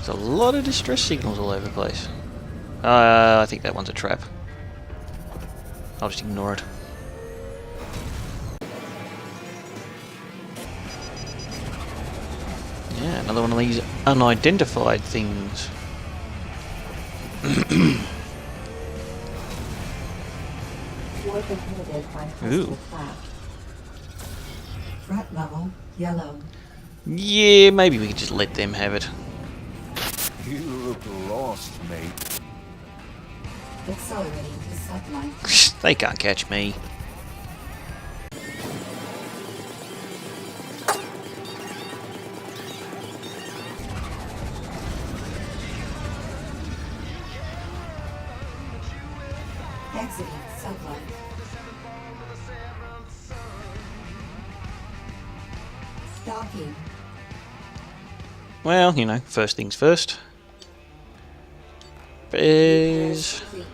There's a lot of distress signals all over the place. I think that one's a trap. I'll just ignore it. Yeah, another one of these unidentified things. Ooh. Threat level yellow. Yeah, maybe we could just let them have it. You look lost, mate. Accelerating to satellite. They can't catch me. Exiting satellite. Docking. Well, you know, first things first. Is Complete.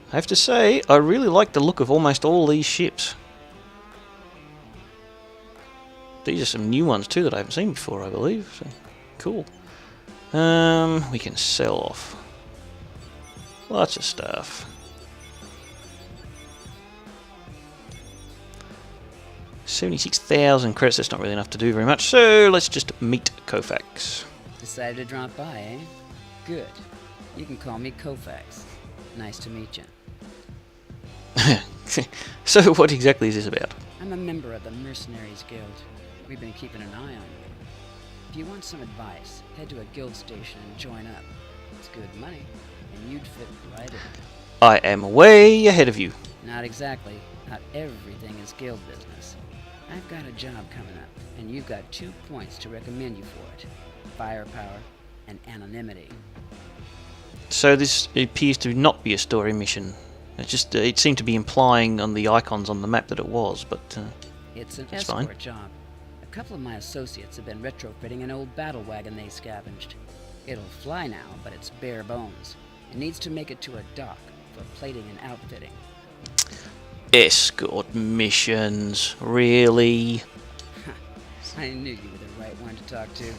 I have to say, I really like the look of almost all these ships. These are some new ones too that I haven't seen before, I believe. So, cool. We can sell off lots of stuff. 76,000 credits, that's not really enough to do very much, so let's just meet Koufax. Decided to drop by, eh? Good. You can call me Koufax. Nice to meet you. So what exactly is this about? I'm a member of the Mercenaries Guild. We've been keeping an eye on you. If you want some advice, head to a guild station and join up. It's good money, and you'd fit right in. I am way ahead of you. Not exactly. Not everything is guild business. I've got a job coming up, and you've got 2 points to recommend you for it. Firepower and anonymity. So this appears to not be a story mission. It's just it seemed to be implying on the icons on the map that it was, but It's an that's escort fine. job. A couple of my associates have been retrofitting an old battle wagon they scavenged. It'll fly now, but it's bare bones. It needs to make it to a dock for plating and outfitting. Escort missions, really? I knew you were the right one to talk to.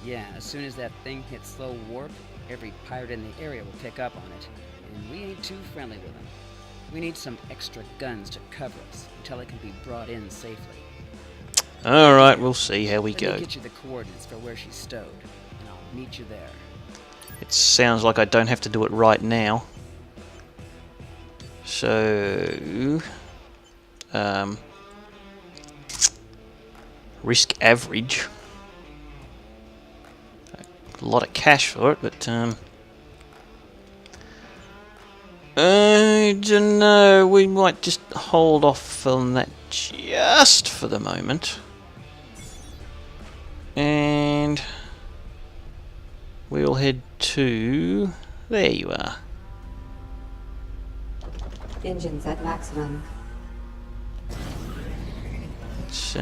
Yeah, as soon as that thing hits slow warp, every pirate in the area will pick up on it. And we ain't too friendly with them. We need some extra guns to cover us until it can be brought in safely. Alright, we'll see how we Let go. me get you the coordinates for where she's stowed, and I'll meet you there. It sounds like I don't have to do it right now. So... risk average. A lot of cash for it, but I don't know, we might just hold off on that just for the moment. And we'll head to... there you are. Engines at maximum. It's,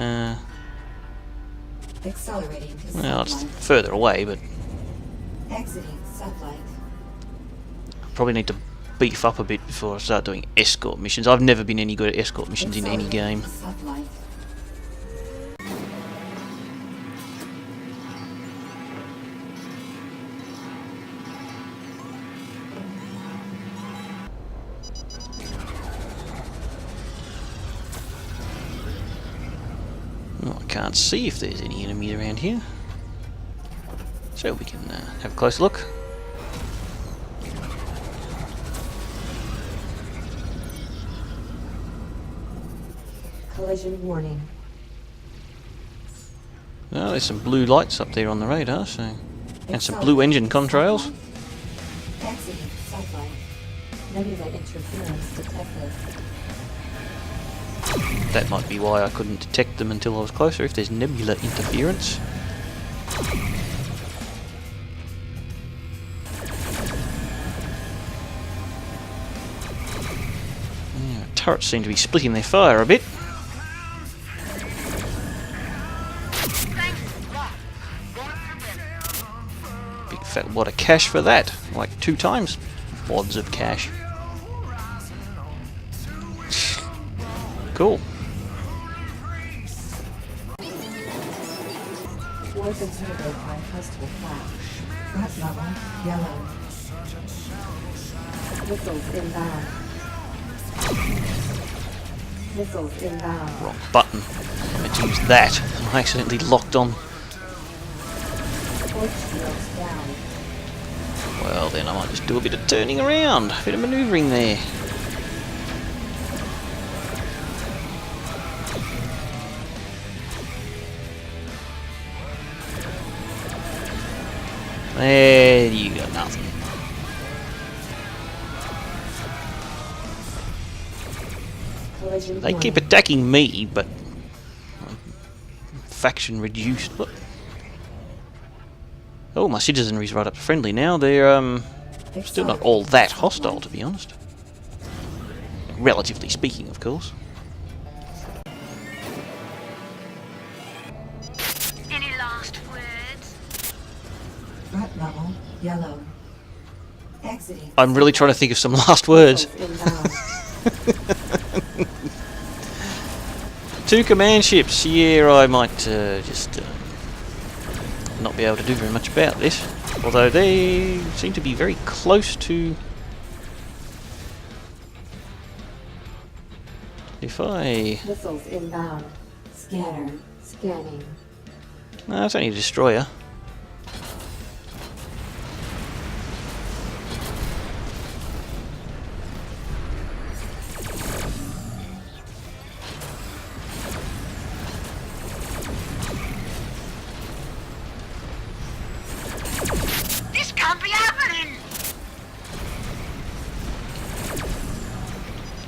Accelerating to well, it's satellite. further away, but Exiting satellite. probably need to beef up a bit before I start doing escort missions. I've never been any good at escort missions in any game. Accelerating to satellite. Oh, I can't see if there's any enemies around here. So we can have a close look. Collision warning. Oh, there's some blue lights up there on the radar, so... and some blue engine contrails. Exiting satellite. Nebula interference detected. That might be why I couldn't detect them until I was closer, if there's nebula interference. Yeah, turrets seem to be splitting their fire a bit. Big fat wad of cash for that. Like 2 times wads of cash. Cool. Open turbo by cluster flash. Front level, yellow. Missiles inbound. Missiles inbound. Wrong button. I meant to use that. I accidentally locked on. Force shields down. Well, then I might just do a bit of turning around, a bit of manoeuvring there. There you go, nothing. Collision They keep attacking me, but faction reduced. Look. Oh, my citizenry's right up to friendly now. They're still not all that hostile, to be honest. Relatively speaking, of course. Any last words? Front level, yellow. Exiting. I'm really trying to think of some last words. Inbound. 2 command ships. Yeah, I might just not be able to do very much about this. Although they seem to be very close to... If I... Missiles inbound. Scanner. Scanning. No, it's only a destroyer. This can't be happening!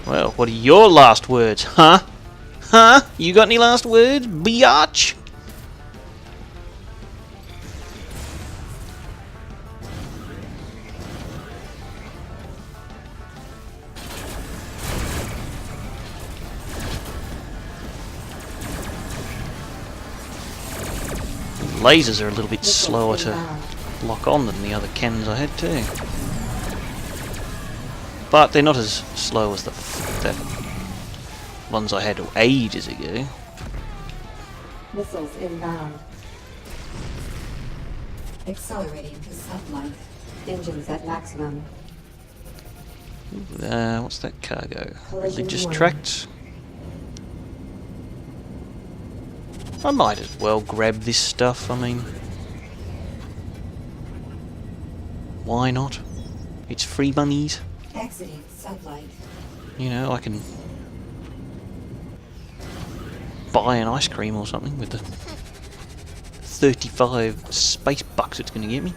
Well, what are your last words, huh? Huh? You got any last words, biatch? Lasers are a little bit slower to lock on than the other cannons I had too. But they're not as slow as the ones I had ages ago. Missiles inbound. Accelerating to sublight. Engines at maximum. What's that cargo? Collision Religious warning. tracts. I might as well grab this stuff, I mean... Why not? It's free monies. Exiting sublight. You know, I can... buy an ice cream or something with the 35 space bucks it's going to get me.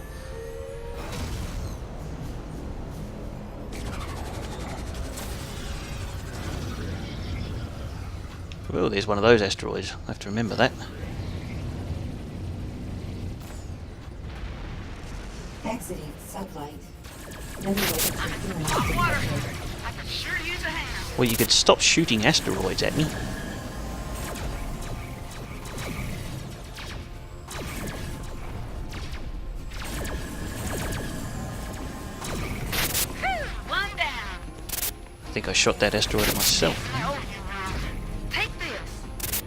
Oh, there's one of those asteroids. I have to remember that. Exiting sublight. Nebulous interference Water! detected. I could sure use a hand. Well, you could stop shooting asteroids at me. One down. I think I shot that asteroid at myself. I owe you one. Take this.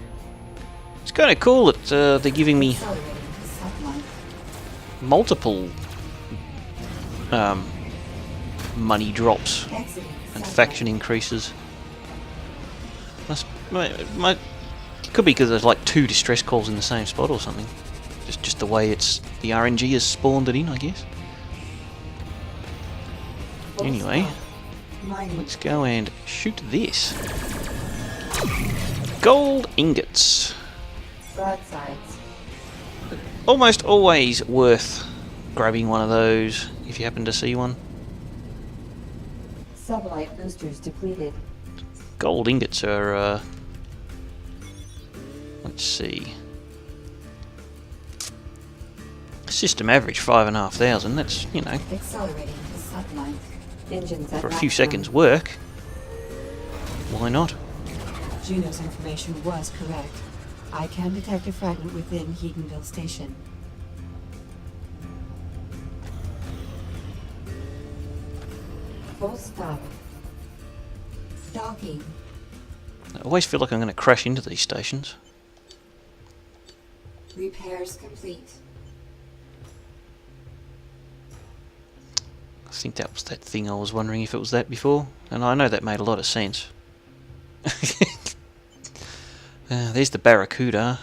It's kind of cool that they're giving me Accelerating to sublight. multiple money drops Exiting and sublight. faction increases. Could be because there's like 2 distress calls in the same spot or something. Just the way it's the RNG has spawned it in, I guess. Full Anyway, stop. Mining. let's go and shoot this. Gold ingots. Broadsides. Almost always worth grabbing one of those if you happen to see one. Sublight boosters depleted. Gold ingots are, let's see. System average 5,500. That's, you know, Accelerating to sublight. Engines at for a few maximum. seconds work. Why not? Juno's information was correct. I can detect a fragment within Heatonville Station. Full stop. Docking. I always feel like I'm going to crash into these stations. Repairs complete. I think that was that thing I was wondering if it was that before, and I know that made a lot of sense. There's the Barracuda.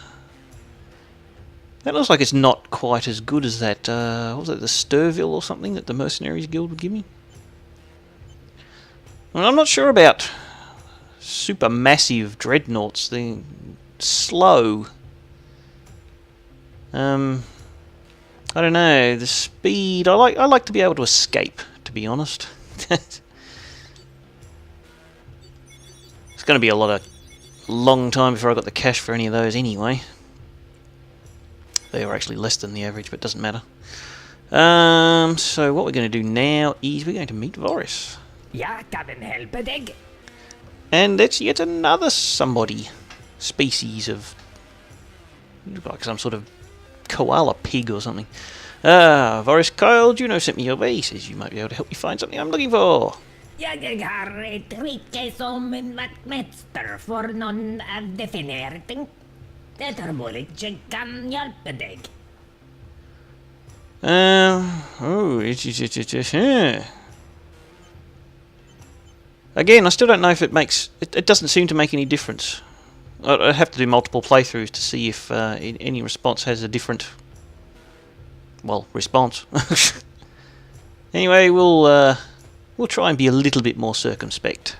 That looks like it's not quite as good as that, what was it, the Sturville or something that the Mercenaries Guild would give me? Well, I'm not sure about super massive dreadnoughts. They're slow. I don't know, the speed. I like to be able to escape, to be honest. It's going to be a long time before I got the cash for any of those anyway. They were actually less than the average, but it doesn't matter. So what we're going to do now is we're going to meet Voris. Jag kan helpa dig. And it's yet another somebody. Species of... like some sort of koala pig or something. Voris Kyle, Juno sent me your way. He says you might be able to help me find something I'm looking for. Jag har ett rike som en vaktmästare för någon att definiera ting. Det är möjligt jag kan hjälpa dig. Again, I still don't know if it makes... It doesn't seem to make any difference. I'd have to do multiple playthroughs to see if any response has a different... well, response. Anyway, we'll try and be a little bit more circumspect.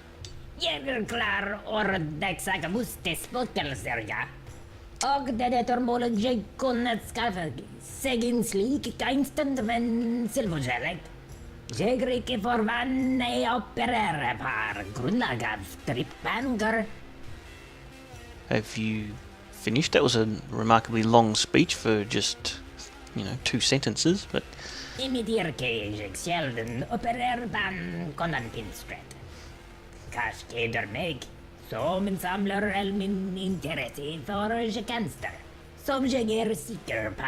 Jag är klar och dagsaka måste spökelser, ja. Och det är möjligt jag kunnat skaffa sig en slik instant men silverkärlek. Jag rycker för vann jag opererar på grundlag av strippanger. Have you finished? That was a remarkably long speech for just, 2 sentences, but... I mitt yrke är jag sällan opererar på kontantinstret. Kanske är mig som en samlare all min intresse för tjänster. Som jag är säker på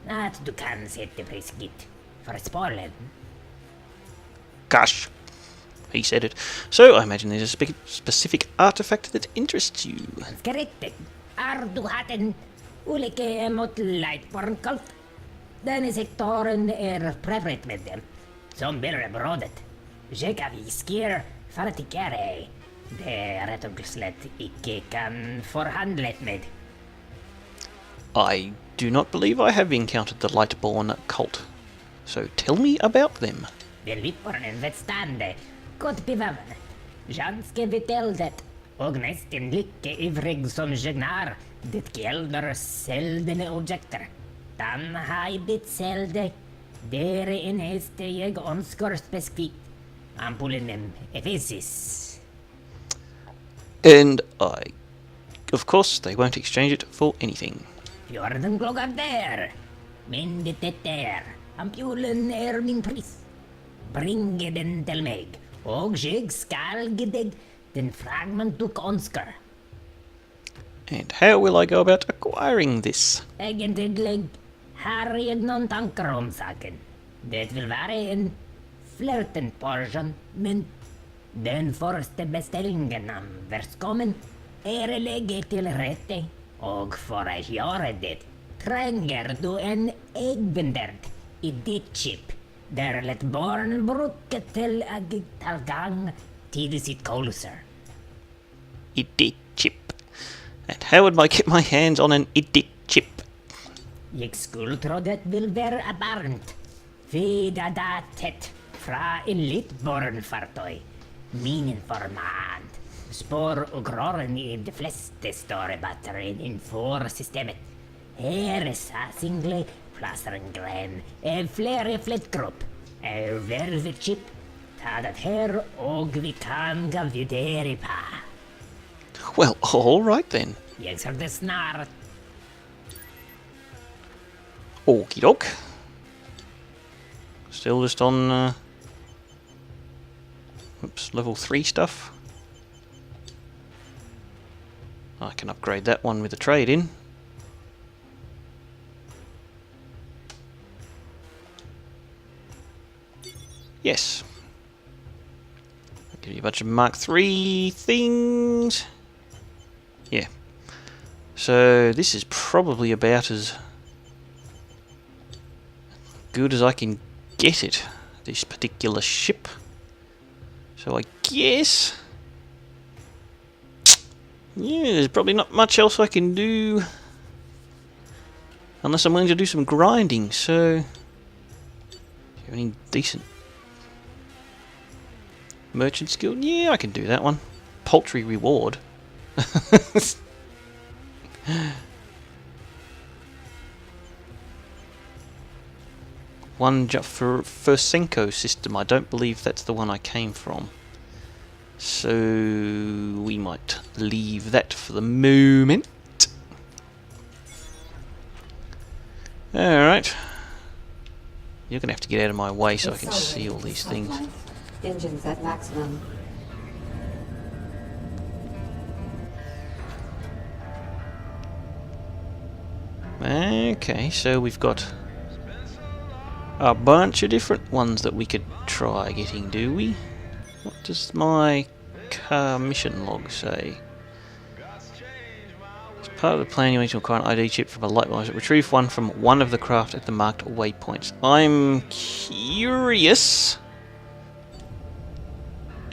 att du kan sätta priset för spåren. Gosh, he said it. So I imagine there's a specific artifact that interests you. Skrittet är du haft en olika mot lightborn-kult. Den sektoren är preferit med dem. Som bilderbrödet. Jag avviskar för att icke det rätt och slett icke kan förhandla med. I do not believe I have encountered the Lightborn cult. So tell me about them. De lyppornen vedstande, gott beväpnat, ganska vitäldet och nästan lika ivrig som Jagnar. Det gäller säldene objekter. Den har blivit sälde. Det är en häst jag önskar specifikt. Ampullen Ephesus. And of course, they won't exchange it for anything. Fjorden klockan där. Men det är ampullen är min pris. Bring den till mig, och jag skall ge dig den fragment du önskar. And how will I go about acquiring this? Egentligen har jag någon tankar om saken. Det vill vara en flirten portion, men den första beställningen av världskommen är läge till rätte, och för att göra det tränger du en äggvändare i ditt chip. Där lätt barn brukar till tillgång till sitt kolsar. Idiot chip. And how would I get my hands on an idiot chip? Jag skulle tro det vill vara barnt. Vida datet fra en litt barnfartøy. Min informant. Spår och rören i de flesta större batterien inför systemet. Här är single Plassengren, flera flättgrupp, värvechip, ta det här och vi kan gå vidare på. Well, all right then. Jag ser det snart. Okie doke. Still just on, level 3 stuff. I can upgrade that one with the trade in. Yes. I'll give you a bunch of Mark 3 things. Yeah. So this is probably about as good as I can get it, this particular ship. So I guess, yeah, there's probably not much else I can do unless I'm willing to do some grinding. So, do you have any decent merchant skill? Yeah, I can do that one. Paltry reward. One for Senko system. I don't believe that's the one I came from. So we might leave that for the moment. Alright. You're gonna have to get out of my way so I can see all these things. Engines at maximum. Okay, so we've got a bunch of different ones that we could try getting, do we? What does my car mission log say? As part of the plan, you need to acquire an ID chip from a light monitor. Retrieve one from one of the craft at the marked waypoints. I'm curious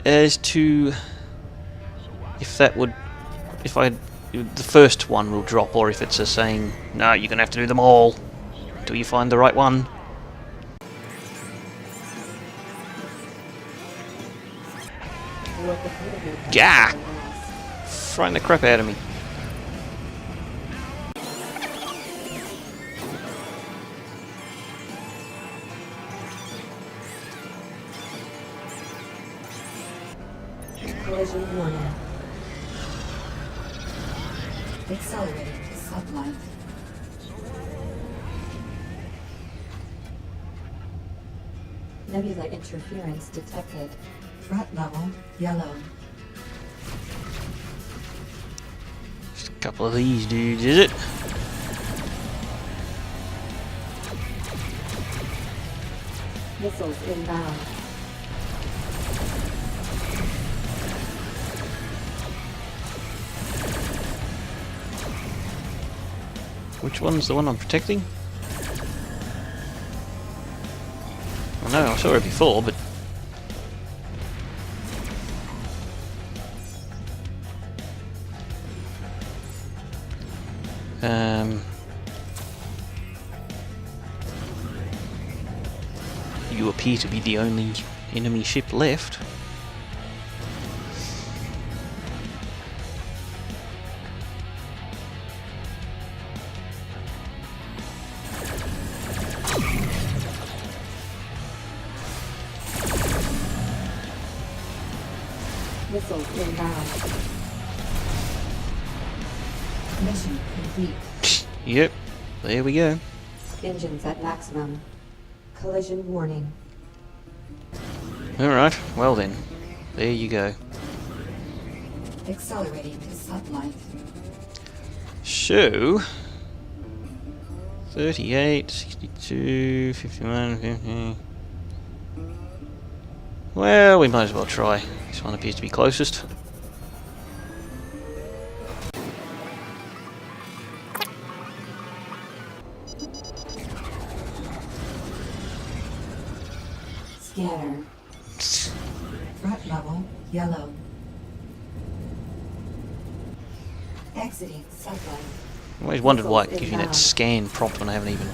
as to if that would, the first one will drop, or if it's a saying, no, you're gonna have to do them all until you find the right one. Gah! Frightening the crap out of me. Collision warning. Accelerating to sublight. Nebula interference detected. Threat level yellow. Just a couple of these dudes, is it? Missiles inbound. Which one's the one I'm protecting? I know, I saw it before, but... You appear to be the only enemy ship left. Missiles inbound. Mission complete. Yep, there we go. Engines at maximum. Collision warning. Alright, well then, there you go. Accelerating to sublight. So, 38, 62, 51, 50. Well, we might as well try. This one appears to be closest. Scanner. Threat level yellow. Exiting sublight. I always wondered why it gives me that scan prompt when I haven't even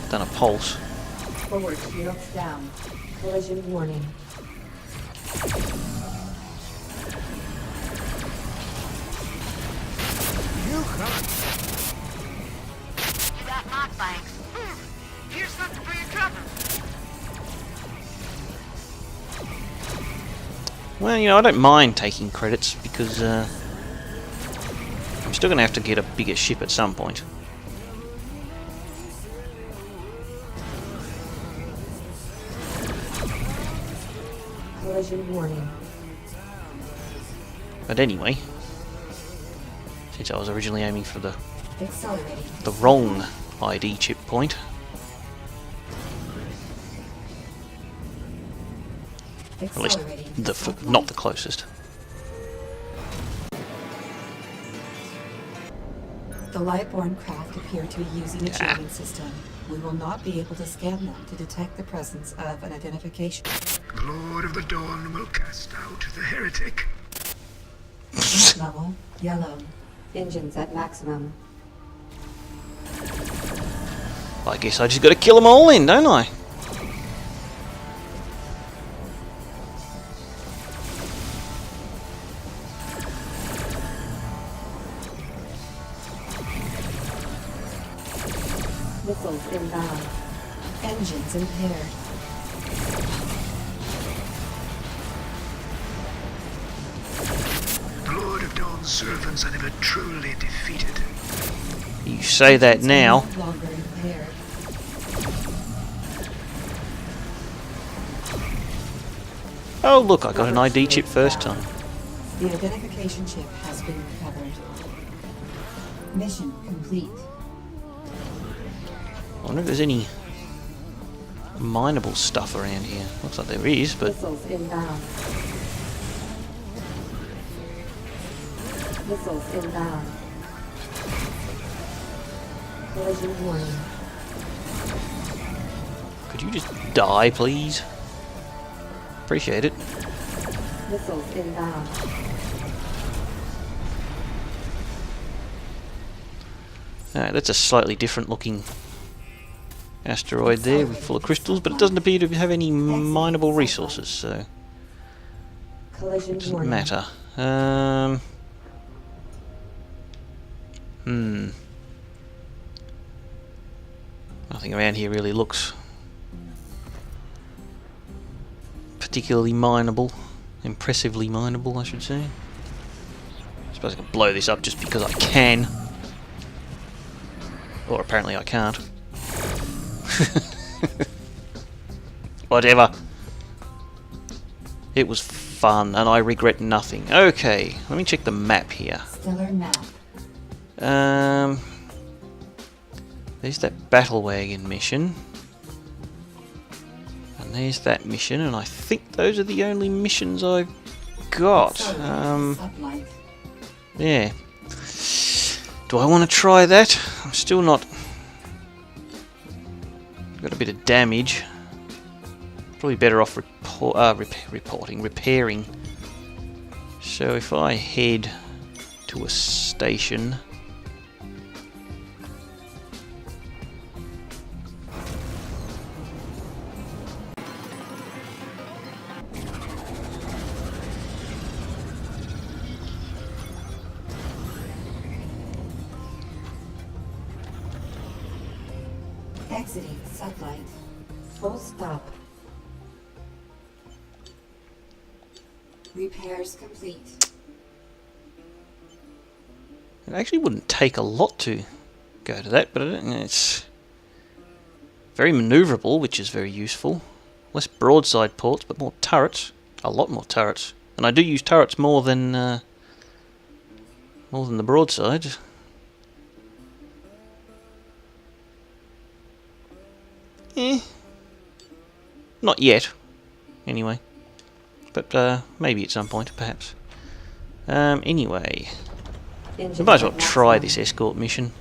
done a pulse. Forward shields down. Collision warning. You got my thanks. Here's something for your trouble. Well, you know, I don't mind taking credits because I'm still going to have to get a bigger ship at some point. Collision warning. But anyway, since I was originally aiming for the Accelerating. wrong ID chip point, at least not the closest. The Lightborn craft appear to be using a jamming system. We will not be able to scan them to detect the presence of an identification. The Lord of the Dawn will cast out the heretic. Threat level, yellow. Engines at maximum. I guess I just got to kill them all in, don't I? Missiles inbound. Engines impaired. The Lord of Dawn's servants are never truly defeated. You say that now. No longer impaired. Oh look, I got an ID chip first time. The identification chip has been recovered. Mission complete. I wonder if there's any mineable stuff around here. Looks like there is, but Missiles inbound. Missiles inbound. Collision warning. could you just die, please? Appreciate it. Missiles inbound. Alright, that's a slightly different looking asteroid there, full of crystals, but it doesn't appear to have any mineable resources, so Collision it doesn't warning. matter. Nothing around here really looks particularly mineable. Impressively mineable, I should say. I suppose I can blow this up just because I can. Or apparently I can't. Whatever. It was fun, and I regret nothing. Okay, let me check the map here. Stellar map. There's that battle wagon mission. And there's that mission, and I think those are the only missions I've got. Sublight. Yeah. Do I want to try that? I'm still not... got a bit of damage. Probably better off repairing. So if I head to a station... Exiting sublight. Full stop. Repairs complete. It actually wouldn't take a lot to go to that, but it's very manoeuvrable, which is very useful. Less broadside ports, but more turrets. A lot more turrets. And I do use turrets more than the broadsides. Not yet, anyway. But maybe at some point, perhaps. Anyway, I might as well try this escort mission.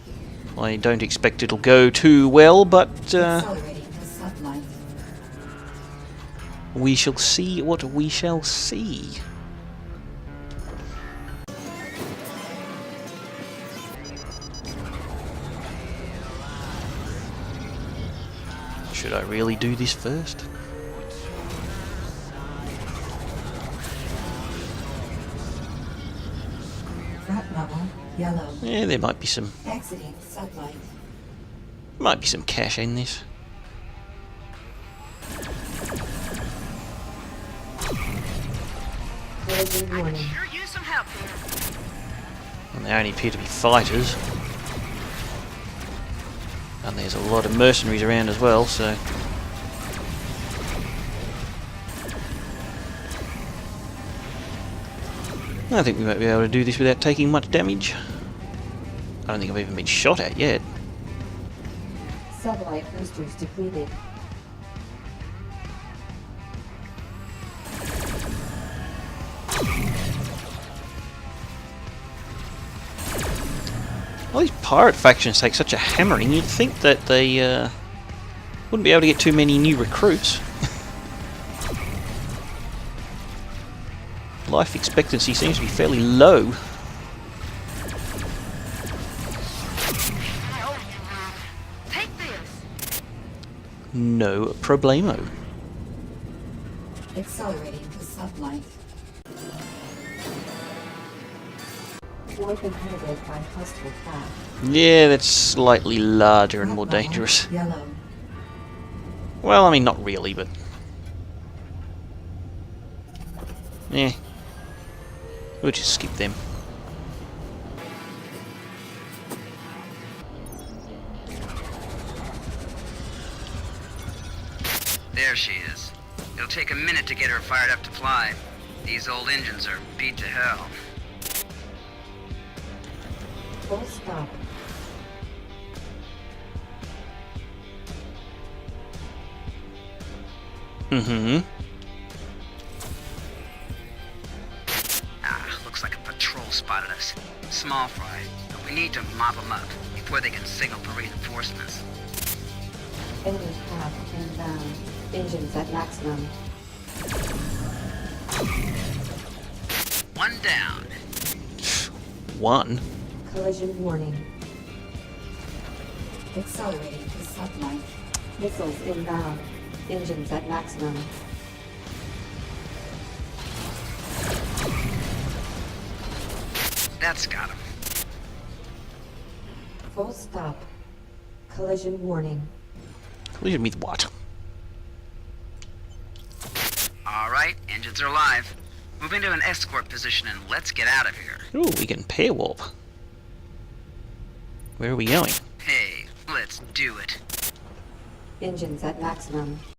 I don't expect it'll go too well, but Accelerating to sublight. we shall see what we shall see. Should I really do this first? Threat level yellow. Yeah, there might be some Exiting sublight. cash in this. Collision I could warning. sure use some help here. And they only appear to be fighters. And there's a lot of mercenaries around as well, so... I think we might be able to do this without taking much damage. I don't think I've even been shot at yet. Sublight boosters depleted. All these pirate factions take such a hammering, you'd think that they wouldn't be able to get too many new recruits. Life expectancy seems to be fairly low. Take this. No problemo. Accelerating to sublight. Warp inhibited by hostile craft. Yeah, that's slightly larger and more dangerous. Yellow. Well, I mean, not really, but... yeah. We'll just skip them. There she is. It'll take a minute to get her fired up to fly. These old engines are beat to hell. Full stop. Mm-hmm. Looks like a patrol spotted us. Small fry, but we need to mop them up before they can signal for reinforcements. Enemy craft inbound. Engines at maximum. One down. One. Collision warning. Accelerating to sublight. Missiles inbound. Engines at maximum. That's got him. Full stop. Collision warning. Collision with what? Alright, engines are live. Move into an escort position and let's get out of here. Ooh, we can pair warp. Where are we going? Hey, let's do it. Engines at maximum.